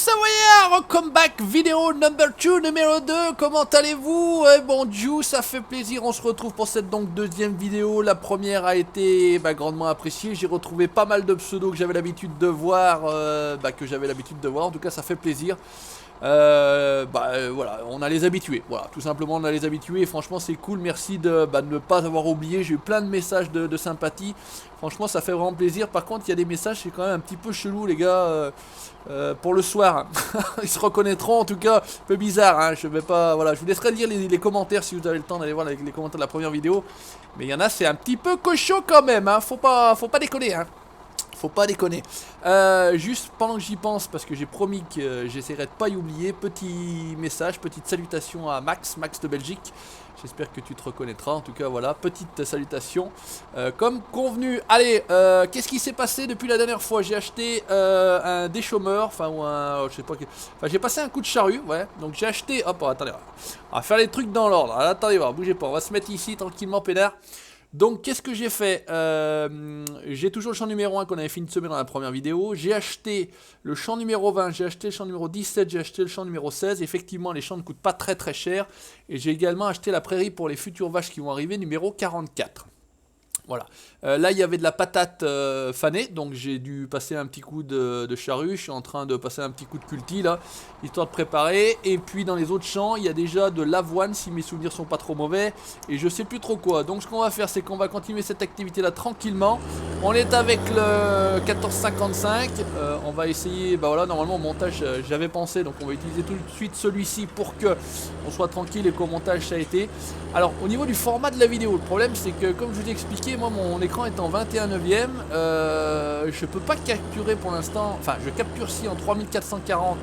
Savoyard, welcome back, vidéo number 2, numéro 2, comment allez-vous? Bon Dieu, ça fait plaisir, on se retrouve pour cette donc deuxième vidéo. La première a été grandement appréciée, j'ai retrouvé pas mal de pseudos que j'avais l'habitude de voir, en tout cas ça fait plaisir. Voilà, on a les habitués, voilà, tout simplement on a les habitués et franchement c'est cool, merci de ne pas avoir oublié, j'ai eu plein de messages de sympathie, franchement ça fait vraiment plaisir. Par contre il y a des messages, c'est quand même un petit peu chelou les gars, pour le soir, hein. Ils se reconnaîtront en tout cas, un peu bizarre, hein. Je vais pas, voilà, je vous laisserai lire les commentaires si vous avez le temps d'aller voir les commentaires de la première vidéo, mais il y en a c'est un petit peu cochon quand même, hein. Faut pas déconner, hein. Faut pas déconner. Juste pendant que j'y pense, parce que j'ai promis que j'essaierai de pas y oublier, petit message, petite salutation à Max de Belgique. J'espère que tu te reconnaîtras. En tout cas, voilà, petite salutation. Comme convenu. Allez, qu'est-ce qui s'est passé depuis la dernière fois? J'ai acheté un déchômeur, enfin, ou un. Je sais pas. Enfin, j'ai passé un coup de charrue, ouais. Donc j'ai acheté. Hop, attendez. On va faire les trucs dans l'ordre. Attendez, bougez pas. On va se mettre ici tranquillement, pédard. Donc qu'est-ce que j'ai fait? J'ai toujours le champ numéro 1 qu'on avait fini de semer dans la première vidéo. J'ai acheté le champ numéro 20, j'ai acheté le champ numéro 17, j'ai acheté le champ numéro 16. Effectivement les champs ne coûtent pas très cher. Et j'ai également acheté la prairie pour les futures vaches qui vont arriver, numéro 44. Voilà, là il y avait de la patate fanée, donc j'ai dû passer un petit coup de charrue, je suis en train de passer un petit coup de culti là, histoire de préparer, et puis dans les autres champs il y a déjà de l'avoine si mes souvenirs sont pas trop mauvais, et je sais plus trop quoi, donc ce qu'on va faire c'est qu'on va continuer cette activité là tranquillement, on est avec le 1455, on va essayer, voilà normalement au montage j'avais pensé, donc on va utiliser tout de suite celui-ci pour que on soit tranquille et qu'au montage ça a été. Alors au niveau du format de la vidéo, le problème c'est que comme je vous ai expliqué, moi mon écran est en 21/9, je peux pas capturer pour l'instant, enfin je capture si en 3440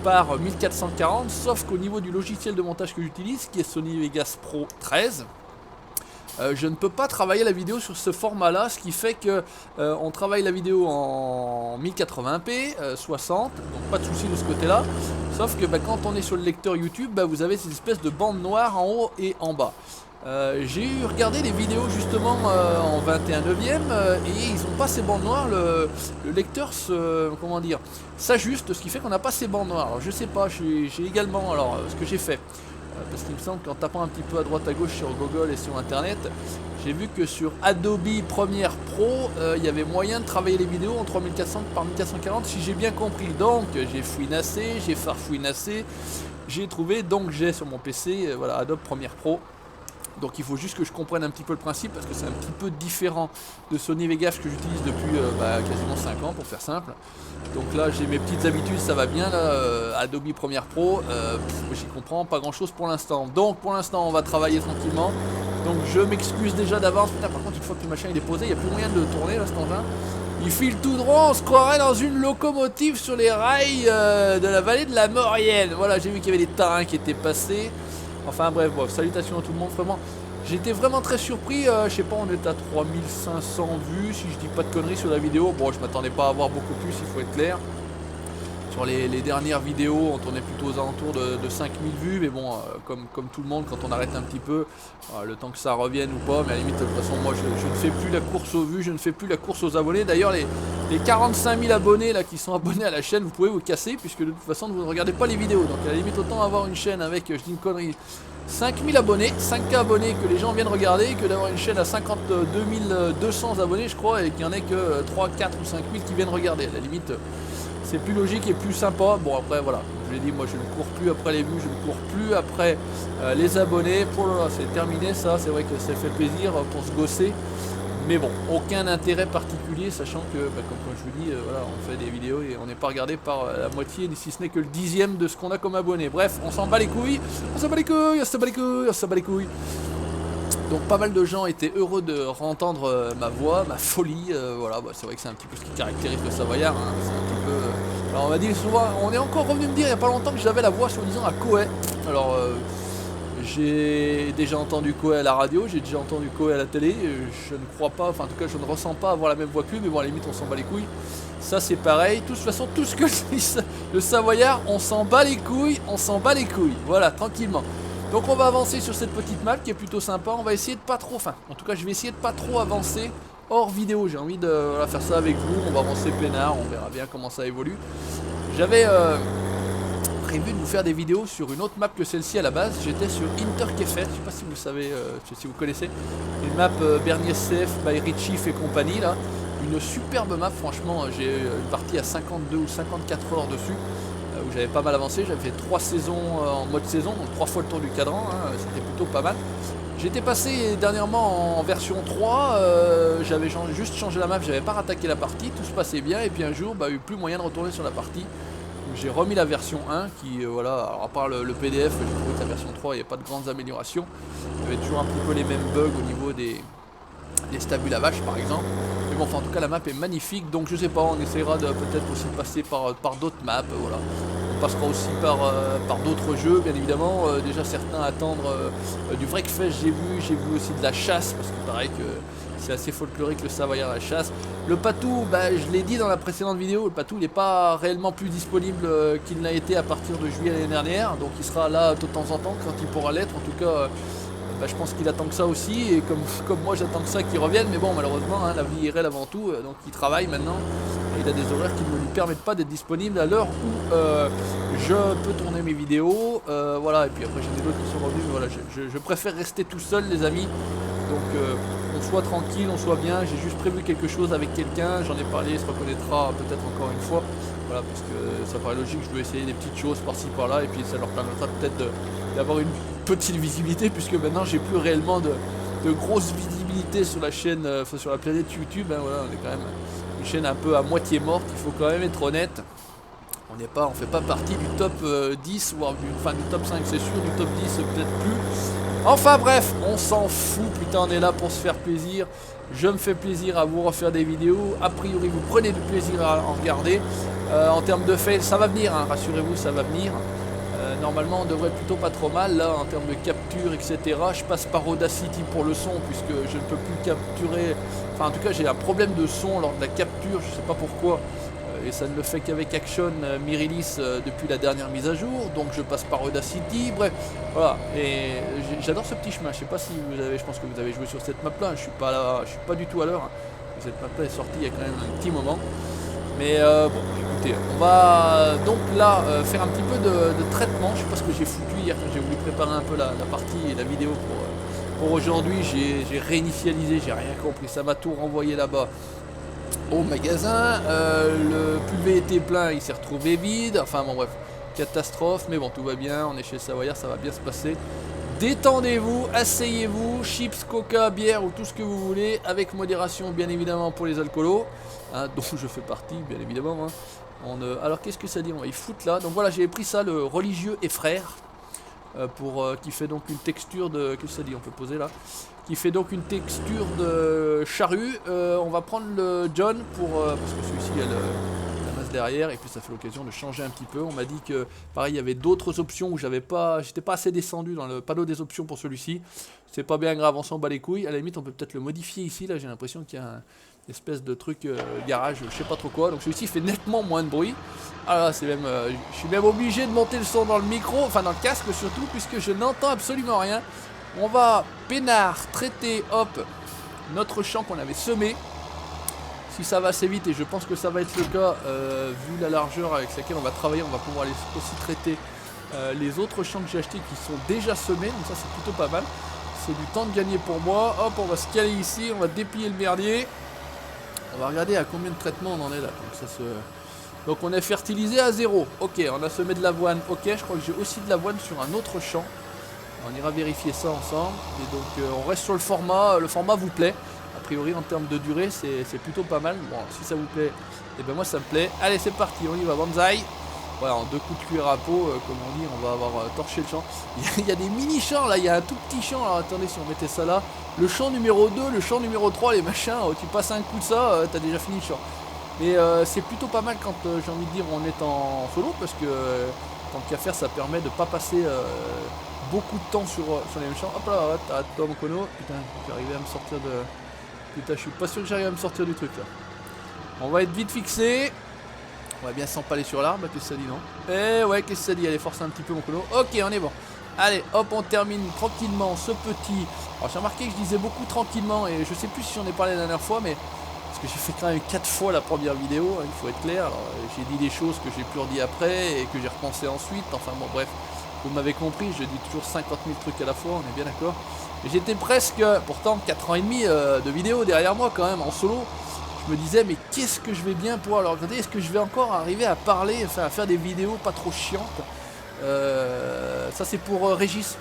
par 1440, sauf qu'au niveau du logiciel de montage que j'utilise, qui est Sony Vegas Pro 13, je ne peux pas travailler la vidéo sur ce format là, ce qui fait que on travaille la vidéo en 1080p 60, donc pas de souci de ce côté là, sauf que quand on est sur le lecteur YouTube, vous avez ces espèces de bandes noires en haut et en bas. J'ai regardé les vidéos justement en 21/9 et ils ont pas ces bandes noires, le lecteur s'ajuste, ce qui fait qu'on n'a pas ces bandes noires. Alors je sais pas, j'ai également, alors ce que j'ai fait, parce qu'il me semble qu'en tapant un petit peu à droite à gauche sur Google et sur internet, j'ai vu que sur Adobe Premiere Pro il y avait moyen de travailler les vidéos en 3400 par 1440 si j'ai bien compris. Donc j'ai fouinassé, j'ai farfouinassé, j'ai trouvé, donc j'ai sur mon PC voilà, Adobe Premiere Pro. Donc il faut juste que je comprenne un petit peu le principe parce que c'est un petit peu différent de Sony Vegas que j'utilise depuis quasiment 5 ans pour faire simple. Donc là j'ai mes petites habitudes, ça va bien là, Adobe Premiere Pro, j'y comprends pas grand chose pour l'instant. Donc pour l'instant on va travailler tranquillement. Donc je m'excuse déjà d'avance. Putain, par contre une fois que le machin il est posé, il n'y a plus moyen de le tourner là cet engin. Il file tout droit, on se croirait dans une locomotive sur les rails de la vallée de la Maurienne. Voilà, j'ai vu qu'il y avait des tarins qui étaient passés. Enfin bref, salutations à tout le monde, vraiment. J'étais vraiment très surpris, je sais pas, on est à 3500 vues, si je dis pas de conneries sur la vidéo. Bon, je m'attendais pas à avoir beaucoup plus, il faut être clair. Sur les dernières vidéos, on tournait plutôt aux alentours de 5000 vues, mais bon, comme tout le monde, quand on arrête un petit peu, le temps que ça revienne ou pas, mais à la limite, de toute façon, moi, je ne fais plus la course aux vues, je ne fais plus la course aux abonnés. D'ailleurs, les 45 000 abonnés là, qui sont abonnés à la chaîne, vous pouvez vous casser, puisque de toute façon, vous ne regardez pas les vidéos. Donc, à la limite, autant avoir une chaîne avec, je dis une connerie, 5000 abonnés, 5K abonnés que les gens viennent regarder, que d'avoir une chaîne à 52 200 abonnés, je crois, et qu'il n'y en ait que 3, 4 ou 5000 qui viennent regarder. À la limite, c'est plus logique et plus sympa. Bon après voilà, je l'ai dit, moi je ne cours plus après les vues, je ne cours plus après les abonnés. Pour là c'est terminé ça, c'est vrai que ça fait plaisir pour se gosser. Mais bon, aucun intérêt particulier, sachant que, comme je vous dis, voilà, on fait des vidéos et on n'est pas regardé par la moitié, si ce n'est que le 10e de ce qu'on a comme abonné. Bref, on s'en bat les couilles, on s'en bat les couilles, on s'en bat les couilles, on s'en bat les couilles. Donc pas mal de gens étaient heureux de entendre ma voix, ma folie, voilà, c'est vrai que c'est un petit peu ce qui caractérise le Savoyard, hein, c'est un petit peu... alors on m'a dit souvent, on est encore revenu me dire il n'y a pas longtemps que j'avais la voix soi-disant à Coé. Alors j'ai déjà entendu Coé à la radio, j'ai déjà entendu Coé à la télé, je ne crois pas, enfin en tout cas je ne ressens pas avoir la même voix que lui, mais bon à la limite on s'en bat les couilles. Ça c'est pareil, de toute façon tout ce que le Savoyard, on s'en bat les couilles, voilà, tranquillement. Donc on va avancer sur cette petite map qui est plutôt sympa, on va essayer de pas trop, enfin en tout cas je vais essayer de pas trop avancer hors vidéo, j'ai envie de faire ça avec vous, on va avancer peinard, on verra bien comment ça évolue. J'avais prévu de vous faire des vidéos sur une autre map que celle-ci à la base. J'étais sur Interkefer, je sais pas si vous savez, si vous connaissez. Une map Bernier CF by Richif et compagnie là. Une superbe map, franchement, j'ai une partie à 52 ou 54 heures dessus. Où j'avais pas mal avancé, j'avais fait 3 saisons en mode saison, donc 3 fois le tour du cadran, hein, c'était plutôt pas mal. J'étais passé dernièrement en version 3, j'avais juste changé la map, j'avais pas rattaqué la partie, tout se passait bien, et puis un jour, il n'y a eu plus moyen de retourner sur la partie. J'ai remis la version 1 qui, voilà, alors à part le PDF, j'ai trouvé que la version 3, il n'y a pas de grandes améliorations. Il y avait toujours un petit peu les mêmes bugs au niveau des stabus à vache par exemple. Mais bon, enfin, en tout cas, la map est magnifique, donc je sais pas, on essaiera de peut-être aussi passer par d'autres maps, voilà. On passera aussi par d'autres jeux, bien évidemment. Déjà, certains attendent du Wreckfest, j'ai vu aussi de la chasse, parce que pareil que c'est assez folklorique le Savoyard à la chasse. Le Patou, je l'ai dit dans la précédente vidéo, le Patou n'est pas réellement plus disponible qu'il n'a été à partir de juillet l'année dernière, donc il sera là de temps en temps quand il pourra l'être. En tout cas, je pense qu'il attend que ça aussi, et comme moi j'attends que ça qu'il revienne, mais bon, malheureusement, hein, la vie est réelle avant tout, donc il travaille maintenant, et il a des horaires qui ne lui permettent pas d'être disponible à l'heure où je peux tourner mes vidéos, voilà, et puis après j'ai des autres qui sont revenus, mais voilà, je préfère rester tout seul, les amis, donc on soit tranquille, on soit bien. J'ai juste prévu quelque chose avec quelqu'un, j'en ai parlé, il se reconnaîtra peut-être encore une fois, voilà, parce que ça paraît logique, je veux essayer des petites choses par-ci par-là, et puis ça leur permettra peut-être d'avoir une petite visibilité, puisque maintenant j'ai plus réellement de grosse visibilité sur la chaîne, sur la planète YouTube, hein, voilà, on est quand même une chaîne un peu à moitié morte, il faut quand même être honnête. On fait pas partie du top 10, voire du top 5 c'est sûr, du top 10 peut-être plus. Enfin bref, on s'en fout, putain, on est là pour se faire plaisir. Je me fais plaisir à vous refaire des vidéos. A priori, vous prenez du plaisir à en regarder. En termes de fail, ça va venir, hein, rassurez-vous, ça va venir. Normalement, on devrait plutôt pas trop mal, là, en termes de capture, etc. Je passe par Audacity pour le son, puisque je ne peux plus capturer... Enfin, en tout cas, j'ai un problème de son lors de la capture, je sais pas pourquoi. Et ça ne le fait qu'avec Action Mi-Release depuis la dernière mise à jour, donc je passe par Audacity, bref, voilà, et j'adore ce petit chemin. Je sais pas si vous avez, je pense que vous avez joué sur cette map là, je suis pas du tout à l'heure, hein. Cette map là est sortie il y a quand même un petit moment, mais bon, écoutez, on va donc là faire un petit peu de traitement. Je sais pas ce que j'ai foutu hier quand j'ai voulu préparer un peu la partie et la vidéo pour aujourd'hui. J'ai réinitialisé, j'ai rien compris, ça m'a tout renvoyé là-bas au magasin, le pulvé était plein, il s'est retrouvé vide, enfin bon bref, catastrophe, mais bon, tout va bien, on est chez Savoyard, ça va bien se passer. Détendez-vous, asseyez-vous, chips, coca, bière ou tout ce que vous voulez, avec modération bien évidemment pour les alcoolos, hein, dont je fais partie bien évidemment, hein. Alors qu'est-ce que ça dit, on va y foutre là, donc voilà, j'ai pris ça, le religieux et frère, qui fait donc une texture de, qu'est-ce que ça dit, on peut poser là, qui fait donc une texture de charrue. On va prendre le John parce que celui-ci il y a la masse derrière, et puis ça fait l'occasion de changer un petit peu. On m'a dit que pareil, il y avait d'autres options où j'étais pas assez descendu dans le panneau des options pour celui-ci. C'est pas bien grave, on s'en bat les couilles. À la limite, on peut peut-être le modifier ici. Là, j'ai l'impression qu'il y a une espèce de truc garage, je sais pas trop quoi. Donc celui-ci fait nettement moins de bruit. Ah là, c'est même, je suis même obligé de monter le son dans le micro, enfin dans le casque surtout, puisque je n'entends absolument rien. On va peinard traiter, hop, notre champ qu'on avait semé. Si ça va assez vite, et je pense que ça va être le cas, vu la largeur avec laquelle on va travailler, on va pouvoir aller aussi traiter les autres champs que j'ai achetés qui sont déjà semés. Donc ça, c'est plutôt pas mal. C'est du temps de gagner pour moi. Hop, on va se caler ici, on va déplier le merdier. On va regarder à combien de traitements on en est là. Donc on est fertilisé à 0. Ok, on a semé de l'avoine. Ok, je crois que j'ai aussi de l'avoine sur un autre champ. On ira vérifier ça ensemble. Et donc on reste sur le format. Le format vous plaît. A priori en termes de durée c'est plutôt pas mal. Bon, si ça vous plaît, et ben moi ça me plaît. Allez, c'est parti, on y va, banzai. Voilà, en 2 coups de cuir à peau, comme on dit, on va avoir torché le champ. Il y a des mini champs là, il y a un tout petit champ. Alors attendez, si on mettait ça là, le champ numéro 2, le champ numéro 3, les machins, tu passes un coup de ça, t'as déjà fini le champ. Mais c'est plutôt pas mal quand j'ai envie de dire on est en solo, parce que tant qu'à faire, ça permet de pas passer beaucoup de temps sur les mêmes champs. Hop là, t'as mon cono. Putain, j'arrive à me sortir de... Putain, je suis pas sûr que j'arrive à me sortir du truc là. On va être vite fixé. On va bien s'empaler sur l'arbre, qu'est-ce que ça dit, non? Eh ouais, qu'est-ce que ça dit? Allez, force un petit peu mon colo. Ok, on est bon. Allez, hop, on termine tranquillement ce petit... Alors j'ai remarqué que je disais beaucoup tranquillement, et je sais plus si j'en ai parlé la dernière fois, mais parce que j'ai fait quand même 4 fois la première vidéo, hein, il faut être clair. J'ai dit des choses que j'ai plus redit après et que j'ai repensé ensuite. Enfin bon, bref, vous m'avez compris, je dis toujours 50 000 trucs à la fois, on est bien d'accord. Et j'étais presque, pourtant 4 ans et demi de vidéos derrière moi quand même en solo. Je me disais, mais qu'est-ce que je vais bien pouvoir leur regarder? Est-ce que je vais encore arriver à parler, enfin, à faire des vidéos pas trop chiantes? Ça c'est pour Régis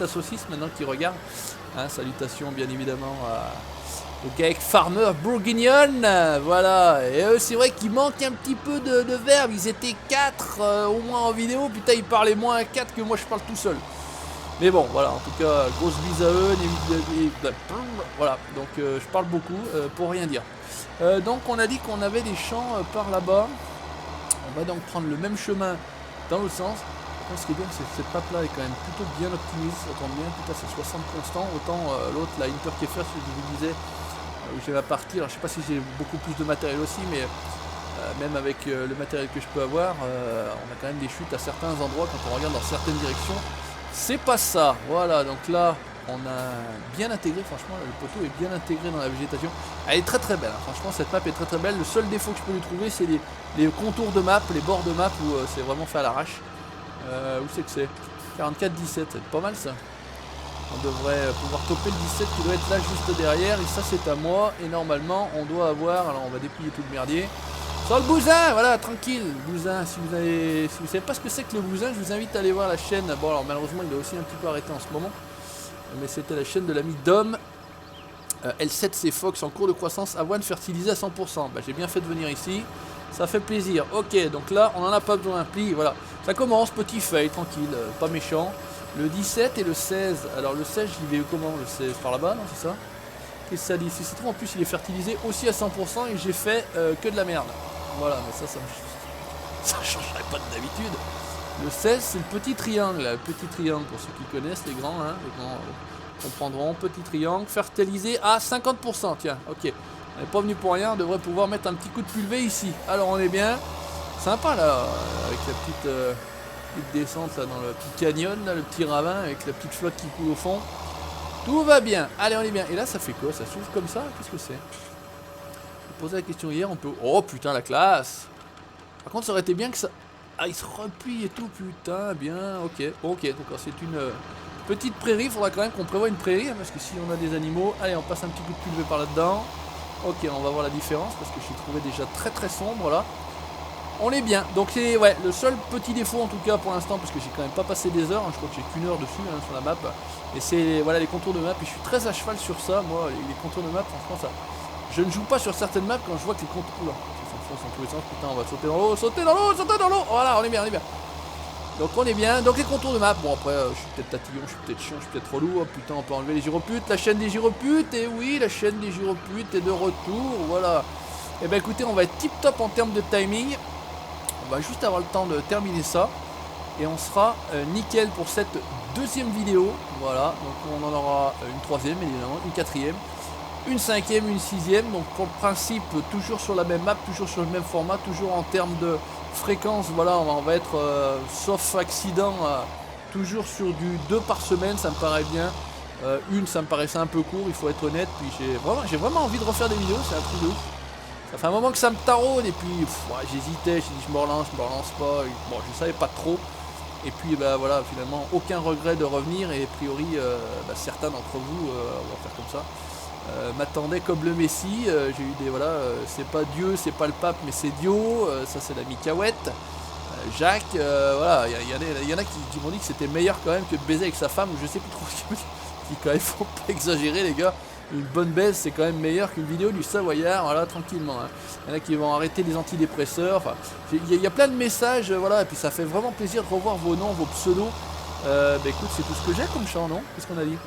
la saucisse maintenant qui regarde. Hein, salutations bien évidemment au GAEK Farmer Bourguignon. Voilà, et eux c'est vrai qu'il manque un petit peu de verbe. Ils étaient 4 au moins en vidéo. Putain, ils parlaient moins à 4 que moi je parle tout seul. Mais bon, voilà, en tout cas, grosse bise à eux. Voilà, donc je parle beaucoup pour rien dire. Donc on a dit qu'on avait des champs par là-bas. On va donc prendre le même chemin dans l'autre sens. Ce qui est bien, c'est que cette map là est quand même plutôt bien optimisée. Ça tombe bien, putain, c'est 60 constants. Autant l'autre, la Interkefer, ce que je vous disais, où j'ai ma partie. Alors je sais pas si j'ai beaucoup plus de matériel aussi, mais même avec le matériel que je peux avoir, on a quand même des chutes à certains endroits quand on regarde dans certaines directions. C'est pas ça. Voilà, donc là, on a bien intégré, franchement, le poteau est bien intégré dans la végétation. Elle est très très belle, hein. Franchement, cette map est très très belle. Le seul défaut que je peux lui trouver, c'est les contours de map, les bords de map où c'est vraiment fait à l'arrache. Où c'est que c'est 44-17, c'est pas mal ça. On devrait pouvoir topper le 17 qui doit être là juste derrière. Et ça, c'est à moi. Et normalement, on doit avoir. Alors, on va dépouiller tout le merdier. Sur le bousin, voilà, tranquille. Le bousin, si vous savez pas ce que c'est que le bousin, je vous invite à aller voir la chaîne. Bon, alors malheureusement, il est aussi un petit peu arrêté en ce moment. Mais c'était la chaîne de l'ami Dom. L7C Fox en cours de croissance, avoine fertilisée à 100%. Bah, j'ai bien fait de venir ici. Ça fait plaisir. Ok, donc là, on en a pas besoin d'un pli. Voilà. Ça commence, petit feuille, tranquille, pas méchant. Le 17 et le 16. Alors, le 16, j'y vais comment? Le 16 par là-bas, non? C'est ça? Qu'est-ce que ça dit? Si c'est trop, en plus, il est fertilisé aussi à 100% et j'ai fait que de la merde. Voilà, mais ça changerait pas de d'habitude. Le 16, c'est le petit triangle. Le petit triangle, pour ceux qui connaissent, les grands, hein, les grands comprendront. Petit triangle, fertilisé à 50%. Tiens, ok. On n'est pas venu pour rien, on devrait pouvoir mettre un petit coup de pulvé ici. Alors on est bien. Sympa là, avec la petite descente là dans le petit canyon, là, le petit ravin avec la petite flotte qui coule au fond. Tout va bien. Allez, on est bien. Et là, ça fait quoi? Ça s'ouvre comme ça? Qu'est-ce que c'est? Je posais la question hier, on peut... Oh putain, la classe! Par contre, ça aurait été bien que ça... Ah, il se replie et tout, putain, bien, ok. Ok, d'accord, c'est une petite prairie. Il faudra quand même qu'on prévoie une prairie, hein, parce que si on a des animaux... Allez, on passe un petit coup de pulvé par là-dedans. Ok, on va voir la différence, parce que je suis trouvé déjà très très sombre, là. On est bien. Donc c'est ouais, le seul petit défaut, en tout cas, pour l'instant, parce que j'ai quand même pas passé des heures. Hein, je crois que j'ai qu'une heure dessus, hein, sur la map. Et c'est, voilà, les contours de map. Et je suis très à cheval sur ça, moi, les contours de map, franchement, ça... Je ne joue pas sur certaines maps quand je vois que les contours... Oula, ça s'enfonce dans tous les sens, putain, on va sauter dans l'eau, sauter dans l'eau, sauter dans l'eau. Voilà, on est bien, on est bien. Donc on est bien, donc les contours de map, bon après je suis peut-être tatillon, je suis peut-être chiant, je suis peut-être relou, oh, putain on peut enlever les gyroputes, la chaîne des gyroputes, et oui la chaîne des gyroputes est de retour, voilà. Et ben écoutez, on va être tip top en termes de timing, on va juste avoir le temps de terminer ça, et on sera nickel pour cette deuxième vidéo, voilà, donc on en aura une troisième évidemment, une quatrième, une cinquième, une sixième, donc pour le principe toujours sur la même map, toujours sur le même format, toujours en termes de fréquence, voilà, on va être, sauf accident, toujours sur du 2 par semaine, ça me paraît bien. Une, ça me paraissait un peu court, il faut être honnête, puis j'ai vraiment envie de refaire des vidéos, c'est un truc de ouf. Ça fait un moment que ça me taraude, et puis ouais, j'hésitais, j'ai dit je me relance pas, et, bon, je savais pas trop. Et puis bah voilà, finalement, aucun regret de revenir, et a priori, certains d'entre vous, on va faire comme ça, m'attendaient comme le Messie. J'ai eu des voilà, c'est pas Dieu, c'est pas le pape, mais c'est Dio, ça c'est la Micahouette, Jacques, voilà, il y en a qui m'ont dit que c'était meilleur quand même que de baiser avec sa femme, ou je sais plus trop ce qu'ils dit quand même, faut pas exagérer les gars, une bonne baise c'est quand même meilleur qu'une vidéo du Savoyard, voilà, tranquillement, hein. Il y en a qui vont arrêter les antidépresseurs, enfin, il y a plein de messages, voilà, et puis ça fait vraiment plaisir de revoir vos noms, vos pseudos. Bah écoute, c'est tout ce que j'ai comme chant, non? Qu'est-ce qu'on a dit?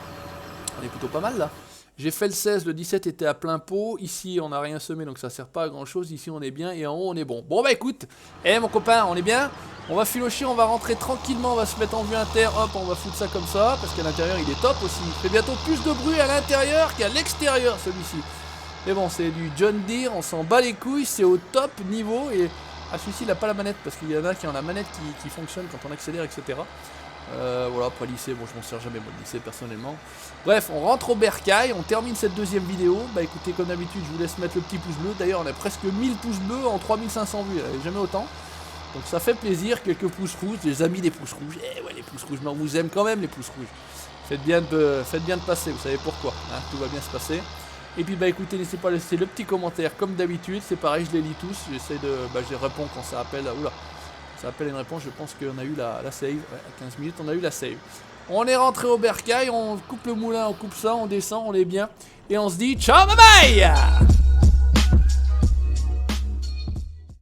On est plutôt pas mal là. J'ai fait le 16, le 17 était à plein pot. Ici, on n'a rien semé, donc ça sert pas à grand chose. Ici, on est bien et en haut, on est bon. Bon, bah écoute, mon copain, on est bien. On va filocher, on va rentrer tranquillement, on va se mettre en vue inter. Hop, on va foutre ça comme ça, parce qu'à l'intérieur, il est top aussi. Il fait bientôt plus de bruit à l'intérieur qu'à l'extérieur, celui-ci. Mais bon, c'est du John Deere, on s'en bat les couilles, c'est au top niveau. Et celui-ci, il n'a pas la manette, parce qu'il y en a qui ont la manette qui fonctionne quand on accélère, etc. Voilà, après lycée, bon je m'en sers jamais moi le lycée personnellement. Bref, on rentre au bercail, on termine cette deuxième vidéo. Bah écoutez, comme d'habitude, je vous laisse mettre le petit pouce bleu. D'ailleurs, on a presque 1000 pouces bleus en 3500 vues, jamais autant. Donc ça fait plaisir, quelques pouces rouges, les amis des pouces rouges. Eh ouais, les pouces rouges, mais on vous aime quand même les pouces rouges. Faites bien de passer, vous savez pourquoi, hein, tout va bien se passer. Et puis bah écoutez, n'hésitez pas à laisser le petit commentaire comme d'habitude, c'est pareil, je les lis tous, j'essaie de, je réponds quand ça appelle, oula, ça appelle une réponse, je pense qu'on a eu la save, ouais, à 15 minutes on a eu la save. On est rentré au bercail, on coupe le moulin, on coupe ça, on descend, on est bien, et on se dit ciao bye bye.